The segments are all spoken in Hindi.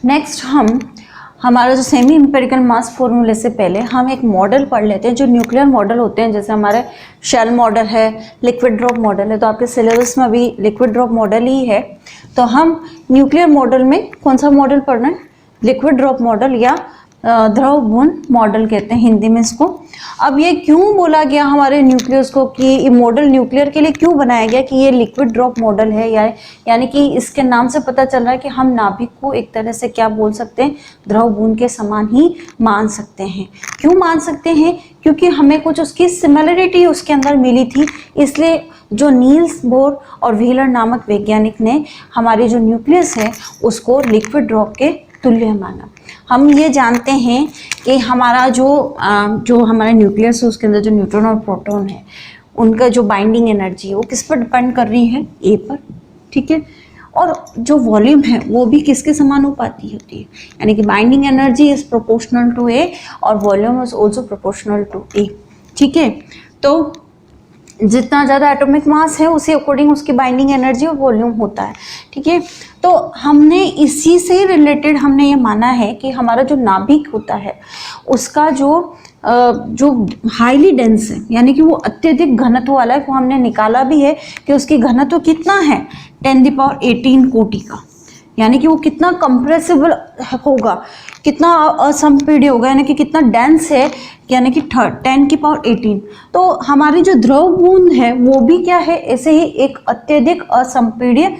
नेक्स्ट हमारा जो सेमी इंपेरिकल मास फॉर्मूले से पहले हम एक मॉडल पढ़ लेते हैं जो न्यूक्लियर मॉडल होते हैं। जैसे हमारे शेल मॉडल है, लिक्विड ड्रॉप मॉडल है, तो आपके सिलेबस में भी लिक्विड ड्रॉप मॉडल ही है। तो हम न्यूक्लियर मॉडल में कौन सा मॉडल पढ़ना है? लिक्विड ड्रॉप मॉडल या द्रव बूंद मॉडल कहते हैं हिंदी में इसको। अब ये क्यों बोला गया हमारे न्यूक्लियस को कि ये मॉडल न्यूक्लियर के लिए क्यों बनाया गया कि ये लिक्विड ड्रॉप मॉडल है, यानी कि इसके नाम से पता चल रहा है कि हम नाभिक को एक तरह से क्या बोल सकते हैं, द्रव बूंद के समान ही मान सकते हैं। क्यों मान सकते हैं? क्योंकि हमें कुछ उसकी सिमिलरिटी उसके अंदर मिली थी, इसलिए जो नील्स बोर और व्हीलर नामक वैज्ञानिक ने हमारे जो न्यूक्लियस है उसको लिक्विड ड्रॉप के तुल्य माना। हम ये जानते हैं कि हमारा जो हमारा न्यूक्लियस है उसके अंदर जो न्यूट्रॉन और प्रोटॉन है उनका जो बाइंडिंग एनर्जी है वो किस पर डिपेंड कर रही है? ए पर, ठीक है। और जो वॉल्यूम है वो भी किसके समानुपाती होती है, यानी कि binding energy is proportional to A और volume is also proportional to A, ठीक है। तो जितना ज़्यादा एटॉमिक मास है उसी अकॉर्डिंग उसकी बाइंडिंग एनर्जी और वॉल्यूम होता है, ठीक है। तो हमने इसी से रिलेटेड हमने ये माना है कि हमारा जो नाभिक होता है उसका जो हाईली डेंस है, यानी कि वो अत्यधिक घनत्व वाला है, वो हमने निकाला भी है कि उसकी घनत्व कितना है 10⁻18 कोटि का, यानी कि वो कितना कंप्रेसिबल होगा, कितना असंपीड्य होगा, यानी कि कितना डेंस है, यानी कि 10⁻18। तो हमारी जो द्रव बूंद है वो भी क्या है, ऐसे ही एक अत्यधिक असंपीड्य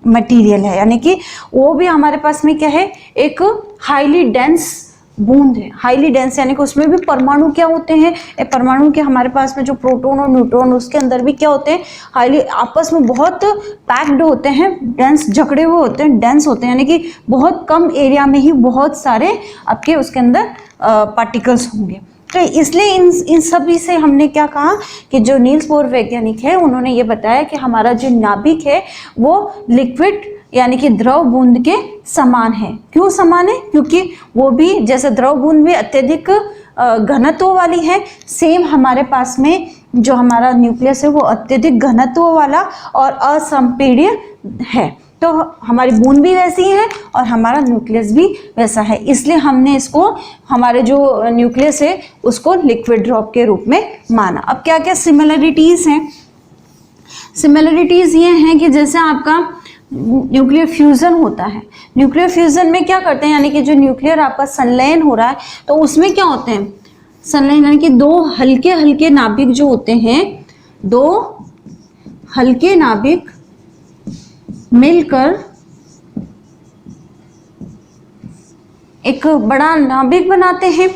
मटेरियल है, यानी कि वो भी हमारे पास में क्या है, एक हाईली डेंस बूंद है। हाईली डेंस यानी कि उसमें भी परमाणु क्या होते हैं, परमाणु के हमारे पास में जो प्रोटॉन और न्यूट्रॉन उसके अंदर भी क्या होते हैं, हाईली आपस में बहुत पैक्ड होते हैं, डेंस जकड़े हुए होते हैं, डेंस होते हैं, यानी कि बहुत कम एरिया में ही बहुत सारे आपके उसके अंदर पार्टिकल्स होंगे। तो इसलिए इन सभी से हमने क्या कहा कि जो नील्स बोर वैज्ञानिक है उन्होंने ये बताया कि हमारा जो नाभिक है वो लिक्विड यानी कि द्रव बूंद के समान है। क्यों समान है? क्योंकि वो भी जैसे द्रव बूंद भी अत्यधिक घनत्व वाली है, सेम हमारे पास में जो हमारा न्यूक्लियस है वो अत्यधिक घनत्व वाला और असंपीड्य है। तो हमारी बूंद भी वैसी है और हमारा न्यूक्लियस भी वैसा है, इसलिए हमने इसको हमारे जो न्यूक्लियस है उसको लिक्विड ड्रॉप के रूप में माना। अब क्या क्या सिमिलरिटीज हैं? सिमिलरिटीज ये हैं कि जैसे आपका न्यूक्लियर फ्यूजन होता है, न्यूक्लियर फ्यूजन में क्या करते हैं, यानी कि जो न्यूक्लियर आपका संलयन हो रहा है तो उसमें क्या होते हैं, संलयन यानी कि दो हल्के हल्के नाभिक जो होते हैं, दो हल्के नाभिक मिलकर एक बड़ा नाभिक बनाते हैं।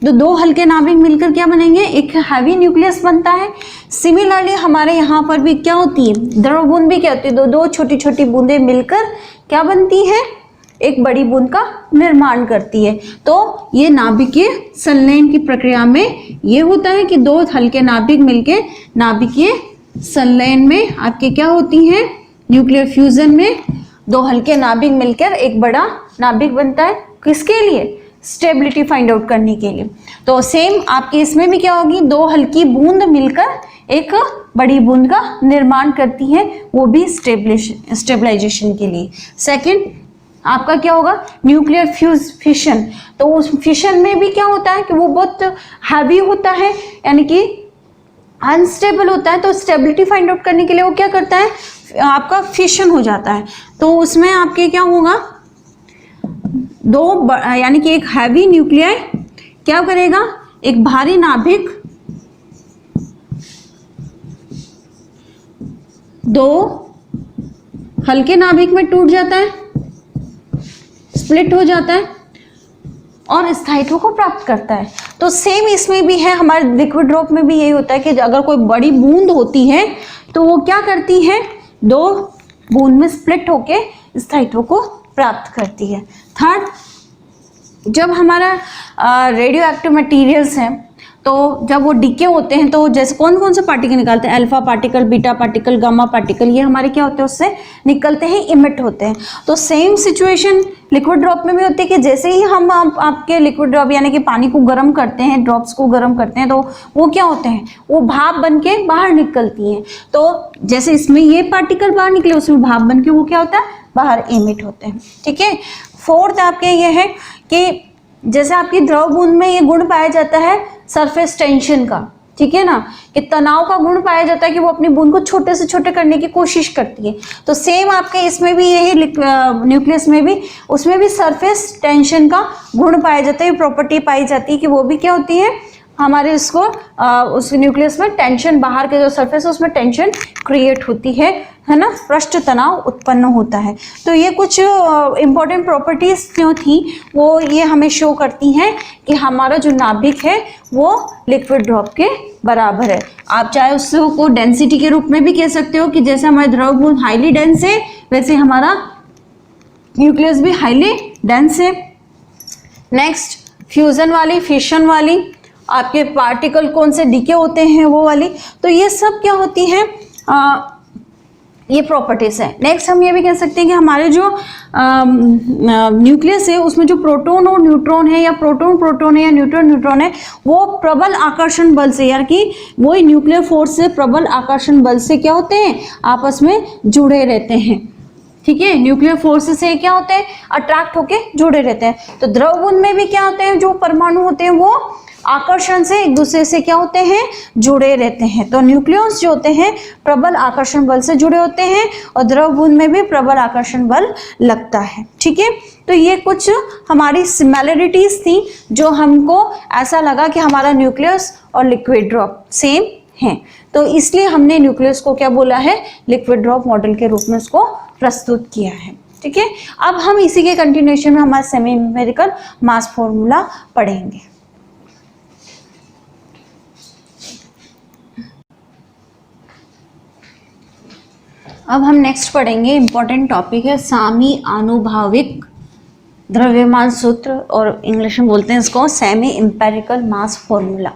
दो हल्के नाभिक मिलकर क्या बनेंगे, एक हैवी न्यूक्लियस बनता है। सिमिलरली हमारे यहाँ पर भी क्या होती है, द्रव बूंद भी क्या होती है, दो छोटी छोटी बूंदें मिलकर क्या बनती है, एक बड़ी बूंद का निर्माण करती है। तो ये नाभिकीय संलयन की प्रक्रिया में ये होता है कि दो हल्के नाभिक मिलके नाभिकीय संलयन में आपके क्या होती हैं, न्यूक्लियर फ्यूजन में दो हल्के नाभिक मिलकर एक बड़ा नाभिक बनता है। किसके लिए? स्टेबिलिटी फाइंड आउट करने के लिए। तो सेम आपके इसमें भी क्या होगी, दो हल्की बूंद मिलकर एक बड़ी बूंद का निर्माण करती है, वो भी स्टेबलाइजेशन के लिए। सेकंड आपका क्या होगा, न्यूक्लियर फिशन। तो उस फिशन में भी क्या होता है कि वो बहुत हैवी होता है, यानी कि अनस्टेबल होता है। तो स्टेबिलिटी फाइंड आउट करने के लिए वो क्या करता है, आपका फिशन हो जाता है। तो उसमें आपके क्या होगा, दो यानी कि एक हैवी न्यूक्लियाई क्या करेगा, एक भारी नाभिक दो हल्के नाभिक में टूट जाता है, स्प्लिट हो जाता है और स्थायित्व को प्राप्त करता है। तो सेम इसमें भी है, हमारे लिक्विड ड्रॉप में भी यही होता है कि अगर कोई बड़ी बूंद होती है तो वो क्या करती है, दो बूंद में स्प्लिट होके स्थायित्व को प्राप्त करती है। थर्ड, जब हमारा रेडियो एक्टिव मटीरियल्स हैं तो जब वो डीके होते हैं तो जैसे कौन कौन से पार्टिकल निकलते हैं, alpha particle, beta particle, gamma particle, ये हमारे क्या होते हैं, उससे निकलते हैं, इमिट होते हैं। तो सेम सिचुएशन लिक्विड ड्रॉप में भी होती है कि जैसे ही हम आपके लिक्विड ड्रॉप यानी कि पानी को गर्म करते हैं, ड्रॉप्स को गर्म करते हैं, तो वो क्या होते हैं, वो भाप बन के बाहर निकलती हैं। तो जैसे इसमें ये पार्टिकल बाहर निकले, उसमें भाप बन के वो क्या होता है, बाहर इमिट होते हैं। ठीक है, फोर्थ आपके ये है कि जैसे आपकी द्रव बूंद में ये गुण पाया जाता है सरफेस टेंशन का, ठीक है ना, कि तनाव का गुण पाया जाता है कि वो अपनी बूंद को छोटे से छोटे करने की कोशिश करती है। तो सेम आपके इसमें भी यही न्यूक्लियस में भी, उसमें भी सरफेस टेंशन का गुण पाया जाता है, प्रॉपर्टी पाई जाती है कि वो भी क्या होती है हमारे इसको उस न्यूक्लियस में टेंशन, बाहर के जो सरफेस है उसमें टेंशन क्रिएट होती है ना, पृष्ठ तनाव उत्पन्न होता है। तो ये कुछ इंपॉर्टेंट प्रॉपर्टीज जो थी वो ये हमें शो करती हैं कि हमारा जो नाभिक है वो लिक्विड ड्रॉप के बराबर है। आप चाहे उसको डेंसिटी के रूप में भी कह सकते हो कि जैसे हमारे द्रव बूंद हाईली डेंस है वैसे हमारा न्यूक्लियस भी हाईली डेंस है। नेक्स्ट फ्यूजन वाली, फिशन वाली, आपके पार्टिकल कौन से डीके होते हैं वो वाली, तो ये सब क्या होती हैं ये प्रॉपर्टीज है। नेक्स्ट हम ये भी कह सकते हैं कि हमारे जो न्यूक्लियस है उसमें जो प्रोटॉन और न्यूट्रॉन है, या प्रोटॉन प्रोटॉन है या न्यूट्रॉन न्यूट्रॉन है, वो प्रबल आकर्षण बल से, यार कि वही न्यूक्लियर फोर्स से प्रबल आकर्षण बल से क्या होते हैं आपस में जुड़े रहते हैं। ठीक है, न्यूक्लियर फोर्स से क्या होते हैं अट्रैक्ट होके जुड़े रहते हैं। तो द्रव बूंद में भी क्या होते हैं, जो परमाणु होते हैं वो आकर्षण से एक दूसरे से क्या होते हैं जुड़े रहते हैं। तो न्यूक्लियस जो होते हैं प्रबल आकर्षण बल से जुड़े होते हैं और द्रव बूंद में भी प्रबल आकर्षण बल लगता है। ठीक है, तो ये कुछ हमारी सिमिलरिटीज थी जो हमको ऐसा लगा कि हमारा न्यूक्लियस और लिक्विड ड्रॉप सेम है, तो इसलिए हमने न्यूक्लियस को क्या बोला है लिक्विड ड्रॉप मॉडल के रूप में उसको प्रस्तुत किया है। ठीक है, अब हम इसी के कंटिन्यूएशन में हमारा सेमी एम्पिरिकल मास फॉर्मूला पढ़ेंगे। अब हम नेक्स्ट पढ़ेंगे, इंपॉर्टेंट टॉपिक है सामी आनुभाविक द्रव्यमान सूत्र, और इंग्लिश में बोलते हैं इसको सेमी एम्पिरिकल मास फॉर्मूला।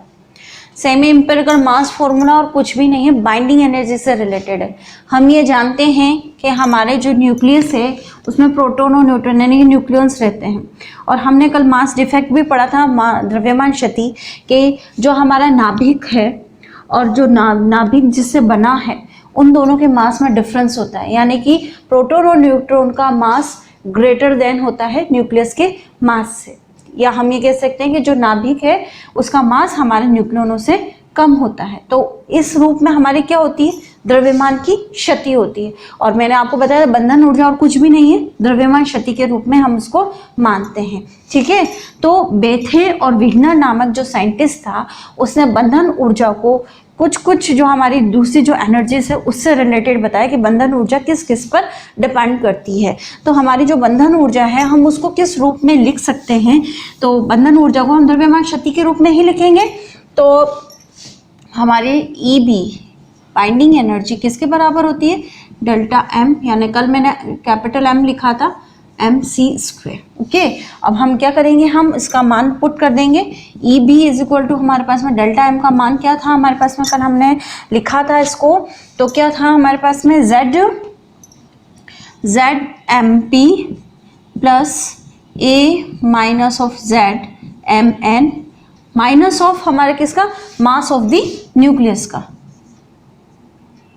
सेमी एम्पिरिकल मास फॉर्मूला और कुछ भी नहीं है, बाइंडिंग एनर्जी से रिलेटेड है। हम ये जानते हैं कि हमारे जो न्यूक्लियस है उसमें प्रोटॉन और न्यूट्रॉन यानी कि न्यूक्लियॉन्स रहते हैं, और हमने कल मास डिफेक्ट भी पढ़ा था, द्रव्यमान क्षति, कि जो हमारा नाभिक है और जो नाभिक जिससे बना है उन दोनों के मास में डिफरेंस होता है, यानी कि प्रोटॉन और न्यूट्रॉन का मास ग्रेटर देन होता है न्यूक्लियस के मास से, या हम ये कह सकते हैं कि जो नाभिक है उसका मास हमारे न्यूक्लियनों से कम होता है। तो इस रूप में हमारी क्या होती है द्रव्यमान की क्षति होती है, और मैंने आपको बताया बंधन ऊर्जा और कुछ भी नहीं है, द्रव्यमान क्षति के रूप में हम उसको मानते हैं। ठीक है, तो बेथे और विग्नर नामक जो साइंटिस्ट था उसने बंधन ऊर्जा को कुछ जो हमारी दूसरी जो एनर्जीज है उससे रिलेटेड बताया कि बंधन ऊर्जा किस किस पर डिपेंड करती है। तो हमारी जो बंधन ऊर्जा है हम उसको किस रूप में लिख सकते हैं, तो बंधन ऊर्जा को हम द्रव्यमान क्षति के रूप में ही लिखेंगे। तो हमारी EB बाइंडिंग एनर्जी किसके बराबर होती है डेल्टा M, यानी कल मैंने कैपिटल M लिखा था mc²। ओके, अब हम क्या करेंगे, हम इसका मान पुट कर देंगे। EB इज इक्वल टू हमारे पास में डेल्टा M का मान क्या था हमारे पास में, कल हमने लिखा था इसको, तो क्या था हमारे पास में ZMP plus A minus of ZMN minus of हमारे किसका मास ऑफ द न्यूक्लियस का,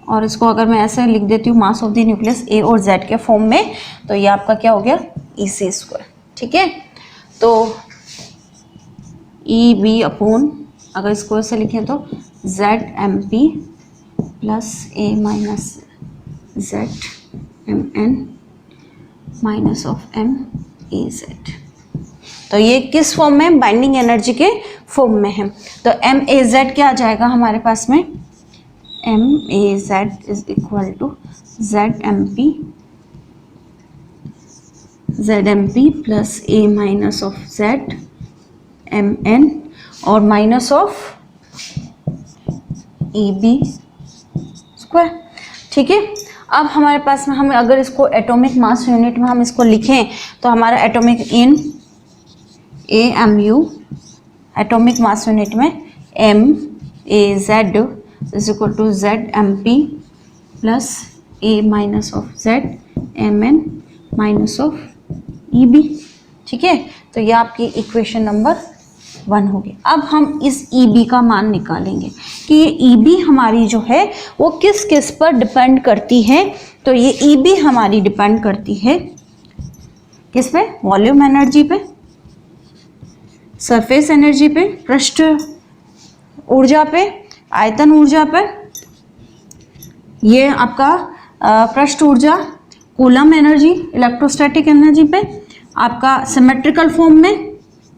और इसको अगर मैं ऐसे लिख देती हूँ mass of the nucleus A और Z के फॉर्म में, तो ये आपका क्या हो गया EC²। ठीक है, तो EB अपॉन अगर इसको ऐसे लिखें तो ZMP plus A minus ZMN minus of MAZ। तो ये किस फॉर्म में, बाइंडिंग एनर्जी के फॉर्म में है। तो MAZ क्या आ जाएगा हमारे पास में, MAZ is equal to ZMP plus A minus of ZMN और माइनस ऑफ EB²। ठीक है, अब हमारे पास में हम अगर इसको एटॉमिक मास यूनिट में हम इसको लिखें तो हमारा atomic in AMU atomic mass unit में MAZ is equal to ZMP plus A minus of ZMN minus of EB। ठीक है, तो ये आपकी इक्वेशन नंबर 1 हो गया। अब हम इस EB का मान निकालेंगे कि ये EB हमारी जो है वो किस किस पर डिपेंड करती है। तो ये EB हमारी डिपेंड करती है किस पे? वॉल्यूम एनर्जी पे, सरफेस एनर्जी पे, पृष्ठ ऊर्जा पे, आयतन ऊर्जा पे, ये आपका पृष्ठ ऊर्जा, कूलम एनर्जी, इलेक्ट्रोस्टैटिक एनर्जी पे, आपका सिमेट्रिकल फॉर्म में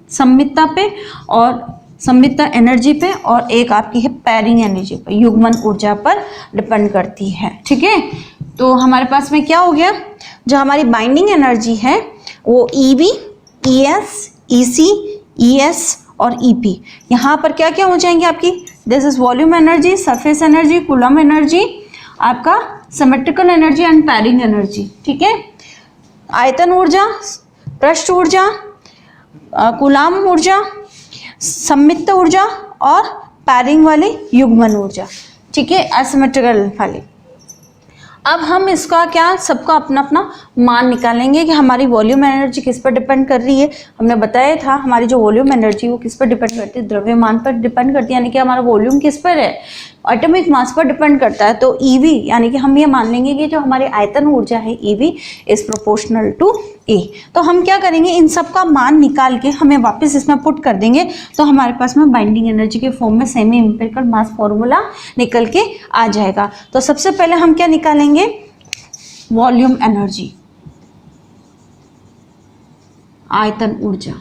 सममितता पे और सममितता एनर्जी पे, और एक आपकी है पैरिंग एनर्जी पे, युग्मन ऊर्जा पर डिपेंड करती है। ठीक है, तो हमारे पास में क्या हो गया, जो हमारी बाइंडिंग एनर्जी है वो EB, ES, EC, ES और EP, यहाँ पर क्या क्या हो जाएंगे आपकी? This is volume energy, surface energy, coulomb energy, आपका symmetrical energy and pairing energy. ठीक है, आयतन ऊर्जा, पृष्ठ ऊर्जा, कूलम ऊर्जा, सममित ऊर्जा और पैरिंग वाली युग्मन ऊर्जा। ठीक है, एसिमेट्रिकल वाली। अब हम इसका क्या सबका अपना अपना मान निकालेंगे कि हमारी वॉल्यूम एनर्जी किस पर डिपेंड कर रही है। हमने बताया था हमारी जो वॉल्यूम एनर्जी वो किस पर डिपेंड करती है? द्रव्यमान पर डिपेंड करती है, यानी कि हमारा वॉल्यूम किस पर है? एटॉमिक मास पर डिपेंड करता है। तो EV यानी कि हम ये मान लेंगे कि जो हमारी आयतन ऊर्जा है EV is proportional to A। तो हम क्या करेंगे, इन सब का मान निकाल के हमें वापस इसमें पुट कर देंगे, तो हमारे पास में बाइंडिंग एनर्जी के फॉर्म में सेमी एम्पिरिकल मास फॉर्मूला निकल के आ जाएगा। तो सबसे पहले हम क्या निकालेंगे? वॉल्यूम एनर्जी, आयतन ऊर्जा।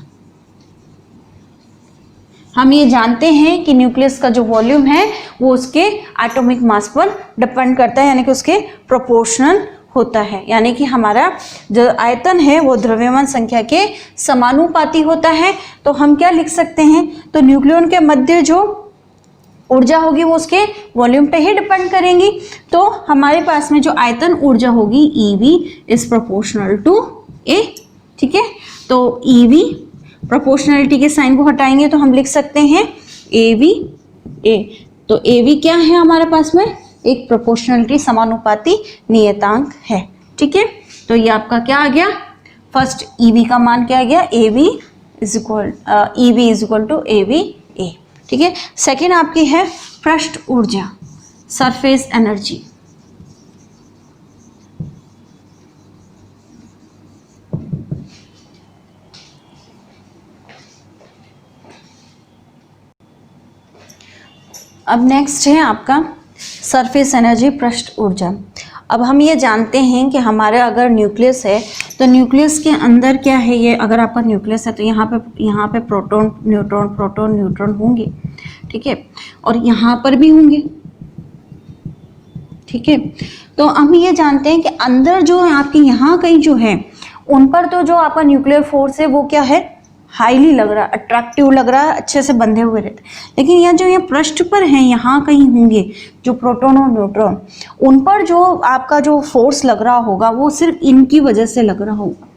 हम ये जानते हैं कि न्यूक्लियस का जो वॉल्यूम है वो उसके एटॉमिक मास पर डिपेंड करता है, यानी कि उसके प्रोपोर्शनल होता है, यानी कि हमारा जो आयतन है वो द्रव्यमान संख्या के समानुपाती होता है। तो हम क्या लिख सकते हैं? तो न्यूक्लियन के मध्य जो ऊर्जा होगी वो उसके वॉल्यूम पे ही डिपेंड करेंगी। तो हमारे पास में जो आयतन ऊर्जा होगी EV is proportional to A। ठीक है, तो EV प्रोपोर्शनलिटी के साइन को हटाएंगे तो हम लिख सकते हैं AVA। तो AV क्या है हमारे पास में? एक प्रोपोर्शनलिटी समानुपाती नियतांक है। ठीक है, तो ये आपका क्या आ गया? फर्स्ट EV का मान क्या आ गया? EV is equal to AVA। ठीक है, सेकेंड आपकी है पृष्ठ ऊर्जा, सरफेस एनर्जी। अब नेक्स्ट है आपका सरफेस एनर्जी, पृष्ठ ऊर्जा। अब हम ये जानते हैं कि हमारे अगर न्यूक्लियस है तो न्यूक्लियस के अंदर क्या है, ये अगर आपका न्यूक्लियस है तो यहाँ पे प्रोटॉन न्यूट्रॉन होंगे। ठीक है, और यहाँ पर भी होंगे। ठीक है, तो हम ये जानते हैं कि अंदर जो है आपके यहाँ कहीं जो है उन पर तो जो आपका न्यूक्लियर फोर्स है वो क्या है? हाईली लग रहा है, अट्रैक्टिव लग रहा है, अच्छे से बंधे हुए रहते हैं। लेकिन यहाँ जो ये पृष्ठ पर हैं, यहाँ कहीं होंगे जो प्रोटॉन और न्यूट्रॉन, उन पर जो आपका जो फोर्स लग रहा होगा वो सिर्फ इनकी वजह से लग रहा होगा।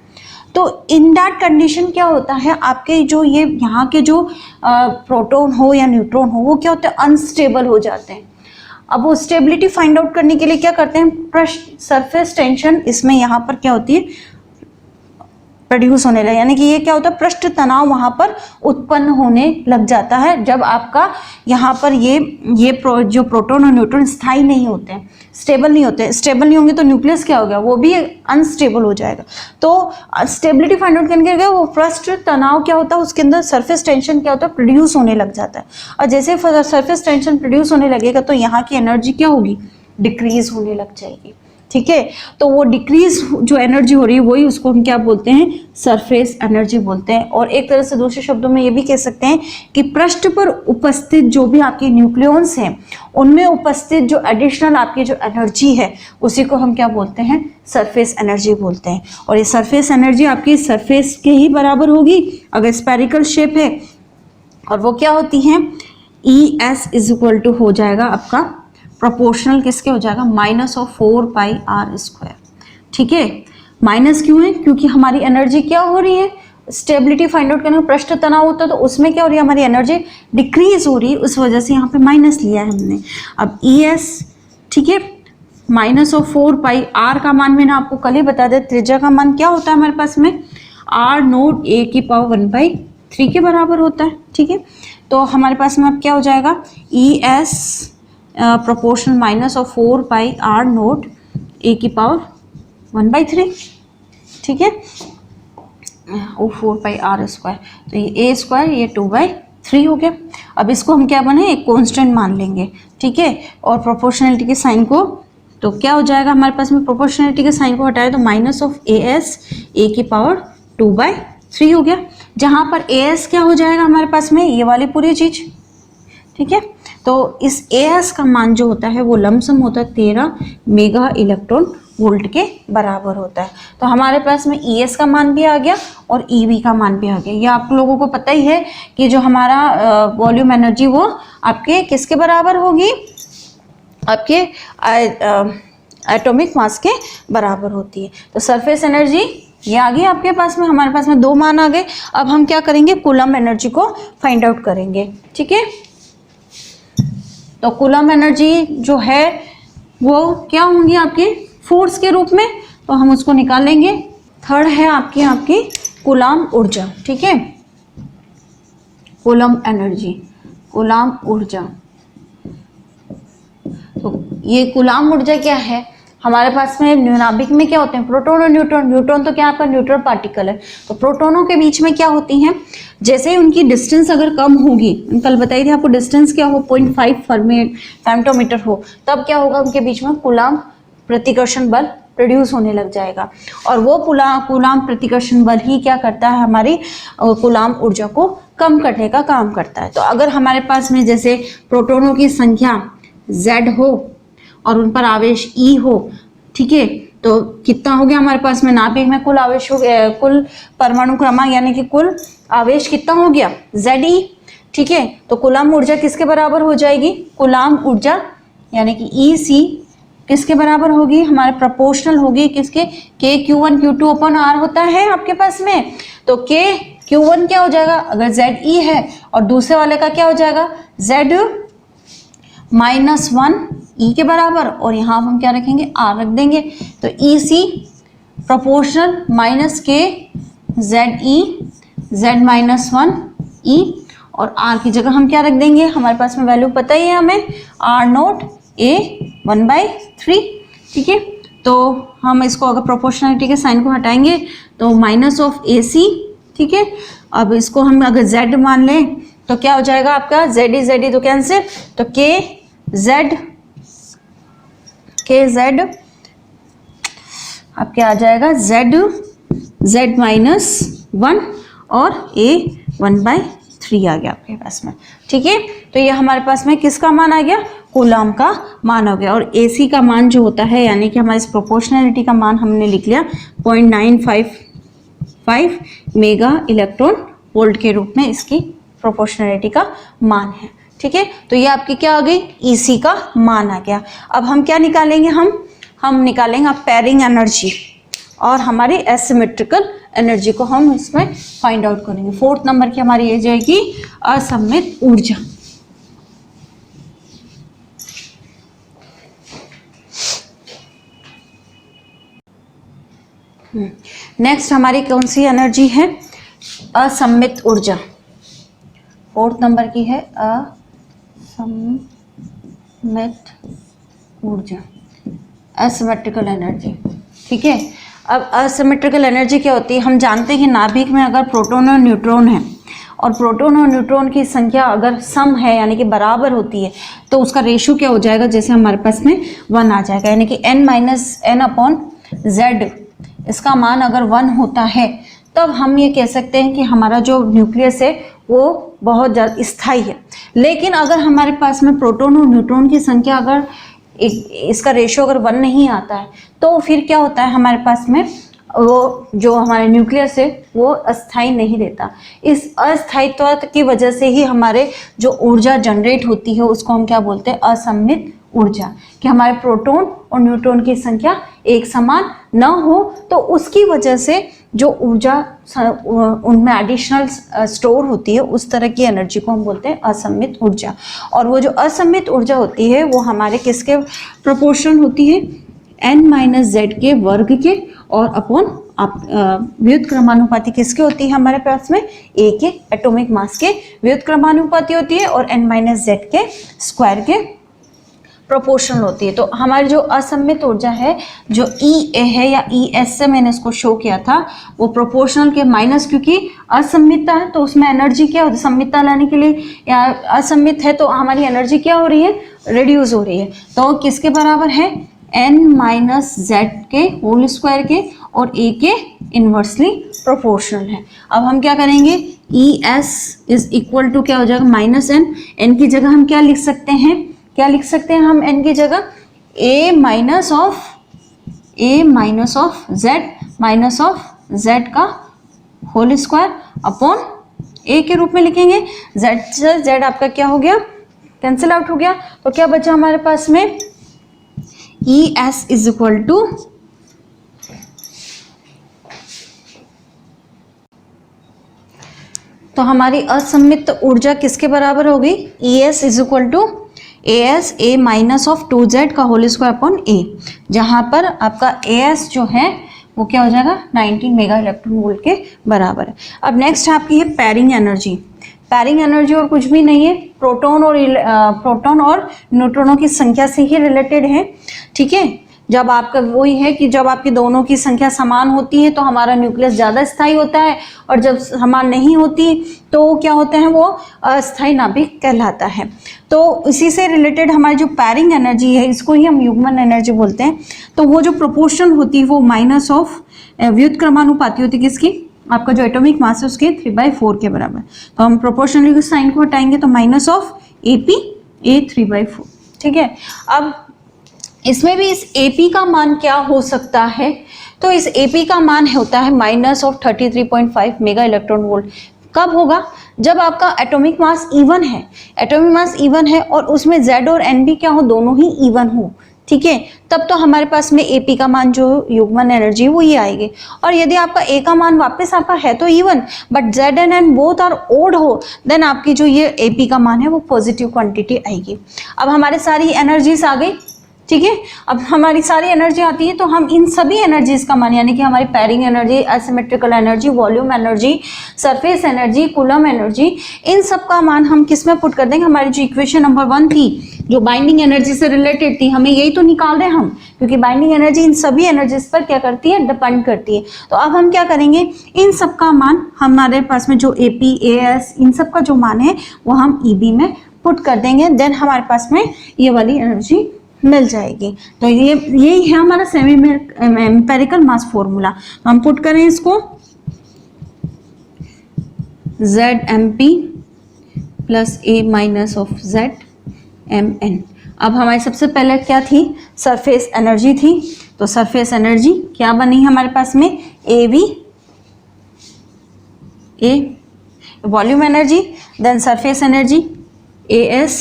तो इन दैट कंडीशन क्या होता है, आपके जो ये यहाँ के जो प्रोटॉन हो या न्यूट्रॉन हो वो क्या होते हैं? अनस्टेबल हो जाते हैं। अब वो स्टेबिलिटी फाइंड आउट करने के लिए क्या करते हैं? पृष्ठ सरफेस टेंशन इसमें यहाँ पर क्या होती है? प्रोड्यूस होने लगे, यानी कि ये क्या होता है? पृष्ठ तनाव वहां पर उत्पन्न होने लग जाता है जब आपका यहाँ पर जो प्रोटॉन और न्यूट्रॉन स्थायी नहीं होते हैं, स्टेबल नहीं होते। स्टेबल नहीं होंगे तो न्यूक्लियस क्या हो गया? वो भी अनस्टेबल हो जाएगा। तो स्टेबिलिटी फाइंड आउट करने के लिए वो पृष्ठ तनाव क्या होता है, उसके अंदर सरफेस टेंशन क्या होता है? प्रोड्यूस होने लग जाता है। और जैसे सरफेस टेंशन प्रोड्यूस होने लगेगा तो यहाँ की एनर्जी क्या होगी? डिक्रीज होने लग जाएगी। ठीक है, तो वो डिक्रीज जो एनर्जी हो रही है वही उसको हम क्या बोलते हैं? सरफेस एनर्जी बोलते हैं। और एक तरह से दूसरे शब्दों में ये भी कह सकते हैं कि पृष्ठ पर उपस्थित जो भी आपके न्यूक्लियॉन्स हैं उनमें उपस्थित जो एडिशनल आपकी जो एनर्जी है उसी को हम क्या बोलते हैं? सरफेस एनर्जी बोलते हैं। और ये सरफेस एनर्जी आपकी सरफेस के ही बराबर होगी अगर स्फेरिकल शेप है, और वो क्या होती है? ES इज इक्वल टू हो जाएगा आपका प्रोपोर्शनल किसके हो जाएगा? -4πr²। ठीक है, माइनस क्यों है? क्योंकि हमारी एनर्जी क्या हो रही है? स्टेबिलिटी फाइंड आउट करने में पृष्ठ तनाव होता है तो उसमें क्या हो रही है? हमारी एनर्जी डिक्रीज हो रही है, उस वजह से यहाँ पे माइनस लिया है हमने। अब ES, ठीक है, -4πr का मान मैंने आपको कल ही बता दिया। त्रिज्या का मान क्या होता है हमारे पास में? R0a⁴ 3 के बराबर होता है। ठीक है, तो हमारे पास में अब क्या हो जाएगा, E S proportion minus of 4 by R naught A की पावर 1/3। ठीक है, ओ 4 बाई आर स्क्वायर, तो ये ए स्क्वायर, ये 2/3 हो गया। अब इसको हम क्या बने, एक कॉन्स्टेंट मान लेंगे। ठीक है, और प्रोपोर्शनलिटी के साइन को, तो क्या हो जाएगा हमारे पास में, प्रोपोर्शनलिटी के साइन को हटाए तो माइनस ऑफ ए एस ए की पावर 2/3 हो गया, जहाँ पर ए एस क्या हो जाएगा हमारे पास में, ये वाली पूरी चीज। ठीक है, तो इस ए एस का मान जो होता है वो लमसम होता है 13 मेगा इलेक्ट्रॉन वोल्ट के बराबर होता है। तो हमारे पास में ई एस का मान भी आ गया और ई वी का मान भी आ गया। ये आप लोगों को पता ही है कि जो हमारा वॉल्यूम एनर्जी वो आपके किसके बराबर होगी, आपके एटॉमिक मास के बराबर होती है। तो सरफेस एनर्जी ये आ गई आपके पास में, हमारे पास में 2 मान आ गए। अब हम क्या करेंगे, कूलम्ब एनर्जी को फाइंड आउट करेंगे। ठीक है, तो कूलम्ब एनर्जी जो है वो क्या होंगी आपकी फोर्स के रूप में, तो हम उसको निकालेंगे। थर्ड है आपकी कूलम्ब ऊर्जा। ठीक है, कूलम्ब एनर्जी, कूलम्ब ऊर्जा। तो ये कूलम्ब ऊर्जा क्या है, हमारे पास में नाभिक में क्या होते हैं, प्रोटॉन और न्यूट्रॉन। न्यूट्रॉन तो क्या आपका न्यूट्रल पार्टिकल है, तो प्रोटॉनों के बीच में क्या होती हैं, जैसे ही उनकी डिस्टेंस अगर कम होगी, कल बताई थी आपको डिस्टेंस क्या हो, 0.5 फेम्टोमीटर हो, तब क्या होगा, उनके बीच में कूलम्ब प्रतिकर्षण बल प्रोड्यूस होने लग जाएगा। और वो कूलम्ब प्रतिकर्षण बल ही क्या करता है, हमारी कूलम्ब ऊर्जा को कम करने का काम करता है। तो अगर हमारे पास में जैसे प्रोटॉनों की संख्या Z हो और उन पर आवेश E हो, ठीक है, तो कितना हो गया हमारे पास में, नाभिक में कुल आवेश हो गया, कुल परमाणु क्रमांक यानी कि कुल आवेश कितना हो गया, Ze। ठीक है, तो कूलम्ब ऊर्जा किसके बराबर हो जाएगी, कूलम्ब ऊर्जा यानी कि EC किसके बराबर होगी, हमारे प्रोपोर्शनल होगी किसके, KQ1 Q2 अपन R होता है आपके पास में, तो KQ1 क्या हो जाएगा, अगर ZE है और दूसरे वाले का क्या हो जाएगा, Z-1 E के बराबर, और यहाँ हम क्या रखेंगे, R रख देंगे। तो EC proportional minus K ZE Z-1 E, और R की जगह हम क्या रख देंगे, हमारे पास में वैल्यू पता ही है हमें, R नोट A 1/3। ठीक है, तो हम इसको अगर प्रोपोर्शनलिटी के साइन को हटाएंगे तो माइनस ऑफ AC। ठीक है, अब इसको हम अगर Z मान लें तो क्या हो जाएगा आपका, ZE तो कैंसिल, तो KZ आपके आ जाएगा Z-1 और A 1/3 आ गया आपके पास में। ठीक है, तो ये हमारे पास में किसका मान आ गया, कूलम्ब का मान हो गया। और AC का मान जो होता है यानी कि हमारी प्रोपोर्शनलिटी का मान हमने लिख लिया 0.955 मेगा इलेक्ट्रॉन वोल्ट के रूप में इसकी प्रोपोर्शनलिटी का मान है। ठीक है, तो ये आपकी क्या आ गई, EC का मान आ गया। अब हम क्या निकालेंगे, हम निकालेंगे पेयरिंग एनर्जी और हमारी एसिमेट्रिकल एनर्जी को हम इसमें फाइंड आउट करेंगे। 4th नंबर की हमारी ये जाएगी असममित ऊर्जा। नेक्स्ट हमारी कौन सी एनर्जी है, असममित ऊर्जा। 4th नंबर की है असममित ऊर्जा, एसिमेट्रिकल एनर्जी। ठीक है, अब असिमेट्रिकल एनर्जी क्या होती है, हम जानते हैं कि नाभिक में अगर प्रोटॉन और न्यूट्रॉन है और प्रोटॉन और न्यूट्रॉन की संख्या अगर सम है यानी कि बराबर होती है, तो उसका रेशियो क्या हो जाएगा, जैसे हमारे पास में 1 आ जाएगा, यानी कि n-n/z इसका मान अगर 1 होता है, तब हम ये कह सकते हैं कि हमारा जो न्यूक्लियस है वो बहुत ज़्यादा स्थायी है। लेकिन अगर हमारे पास में प्रोटॉन और न्यूट्रॉन की संख्या अगर इसका रेशियो अगर 1 नहीं आता है, तो फिर क्या होता है, हमारे पास में वो जो हमारे न्यूक्लियस है वो अस्थायी नहीं रहता। इस अस्थायित्व की वजह से ही हमारे जो ऊर्जा जनरेट होती है उसको हम क्या बोलते हैं, असममित ऊर्जा, कि हमारे प्रोटॉन और न्यूट्रॉन की संख्या एक समान न हो, तो उसकी वजह से जो ऊर्जा उनमें एडिशनल स्टोर होती है, उस तरह की एनर्जी को हम बोलते हैं असममित ऊर्जा। और वो जो असममित ऊर्जा होती है वो हमारे किसके प्रोपोर्शन होती है, n-z के वर्ग के और अपॉन व्युत्क्रमानुपाती किसके होती है हमारे पास में, ए के एटॉमिक मास के व्युत्क्रमानुपाती होती है और n माइनस जेड के स्क्वायर के प्रोपोर्शनल होती है। तो हमारी जो असममित ऊर्जा है, जो ई ए है या ई एस से मैंने इसको शो किया था, वो प्रोपोर्शनल के माइनस, क्योंकि असममितता है तो उसमें एनर्जी क्या होती है, सममितता लाने के लिए, या असममित है तो हमारी एनर्जी क्या हो रही है, रिड्यूस हो रही है। तो किसके बराबर है, n माइनस जेड के होल स्क्वायर के, और ए के इन्वर्सली प्रोपोर्शनल है। अब हम क्या करेंगे, E S is equal to क्या हो जाएगा, माइनस एन। एन की जगह हम क्या लिख सकते हैं, क्या लिख सकते हैं हम n की जगह, a माइनस ऑफ z का होल स्क्वायर अपॉन a के रूप में लिखेंगे। z से z आपका क्या हो गया, कैंसिल आउट हो गया। तो क्या बचा हमारे पास में, E S is equal to तो हमारी असममित ऊर्जा किसके बराबर होगी, E S is equal to A S A minus of 2z का होल स्क्वायर अपॉन ए, जहाँ पर आपका ए एस जो है वो क्या हो जाएगा, 19 मेगा इलेक्ट्रॉन वोल्ट के बराबर है। अब नेक्स्ट आपकी है पैरिंग एनर्जी। पैरिंग एनर्जी और कुछ भी नहीं है, प्रोटॉन और न्यूट्रॉनों की संख्या से ही रिलेटेड है। ठीक है, जब आपका वही है कि जब आपकी दोनों की संख्या समान होती है तो हमारा न्यूक्लियस ज़्यादा स्थायी होता है, और जब समान नहीं होती तो क्या होते हैं, वो अस्थायी नाभिक कहलाता है। तो इसी से रिलेटेड हमारी जो पैरिंग एनर्जी है, इसको ही हम युग्मन एनर्जी बोलते हैं। तो वो जो प्रोपोर्शन होती है वो माइनस ऑफ व्युत्क्रमानुपाती होती है किसकी, आपका जो एटॉमिक मास है उसके 3/4 के बराबर। तो हम प्रोपोर्शनली साइन को हटाएंगे तो माइनस ऑफ AP A 3/4। ठीक है, अब इसमें भी इस AP का मान क्या हो सकता है, तो इस AP का मान होता है minus of 33.5 mega electron volt. कब होगा, जब आपका एटॉमिक मास इवन है, एटॉमिक मास इवन है और उसमें Z और N भी क्या हो, दोनों ही इवन हो। ठीक है, तब तो हमारे पास में AP का मान जो युग्मन एनर्जी वो ये आएगी। और यदि आपका A का मान वापस आपका है तो even, but Z and N both are odd हो, देन आपकी जो ये AP का मान है वो पॉजिटिव क्वांटिटी आएगी। अब हमारे सारी एनर्जीज आ गई। ठीक है, अब हमारी सारी एनर्जी आती है तो हम इन सभी एनर्जीज का मान, यानी कि हमारी pairing energy, asymmetrical energy, volume energy, surface energy, coulomb energy, इन सब का मान हम किस में पुट कर देंगे, हमारी जो इक्वेशन नंबर 1 थी जो बाइंडिंग एनर्जी से रिलेटेड थी, हमें यही तो निकाल रहे हैं हम, क्योंकि बाइंडिंग एनर्जी इन सभी एनर्जीज पर क्या करती है, डिपेंड करती है। तो अब हम क्या करेंगे, इन सब का मान हमारे पास में जो AP AS इन सब का जो मान है वो हम EB में पुट कर देंगे, देन हमारे पास में ये वाली एनर्जी मिल जाएगी। तो यही है हमारा सेमी एम्पिरिकल मास फॉर्मूला। तो हम पुट करें इसको, ZMP plus A minus of ZMN। अब हमारी सबसे पहले क्या थी, सरफेस एनर्जी थी। तो सरफेस एनर्जी क्या बनी हमारे पास में, AV A, volume energy, then surface energy AS,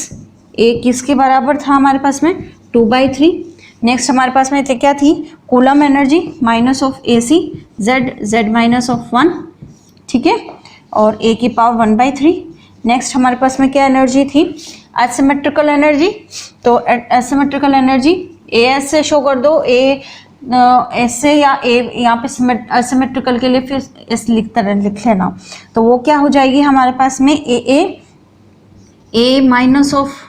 A किसके बराबर था हमारे पास में, 2/3। नेक्स्ट हमारे पास में क्या थी, coulomb energy minus of AC Z minus of 1। ठीक है, और A की पावर 1/3। नेक्स्ट हमारे पास में क्या एनर्जी थी, एसिमेट्रिकल एनर्जी। तो एसिमेट्रिकल एनर्जी AS से शो कर दो, एस से या A यहाँ पे एसिमेट्रिकल के लिए फिर S लिख लेना। तो वो क्या हो जाएगी हमारे पास में, A माइनस ऑफ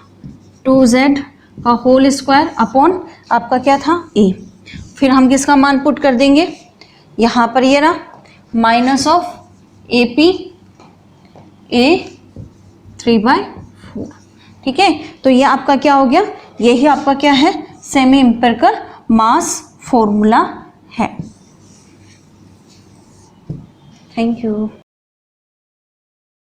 2Z का होल स्क्वायर अपॉन आपका क्या था, A। फिर हम किसका मान पुट कर देंगे, यहाँ पर ये ना माइनस ऑफ AP A 3/4। ठीक है, तो ये आपका क्या हो गया, यही आपका क्या है, सेमी एम्पिरिकल मास फॉर्मूला है। Thank you.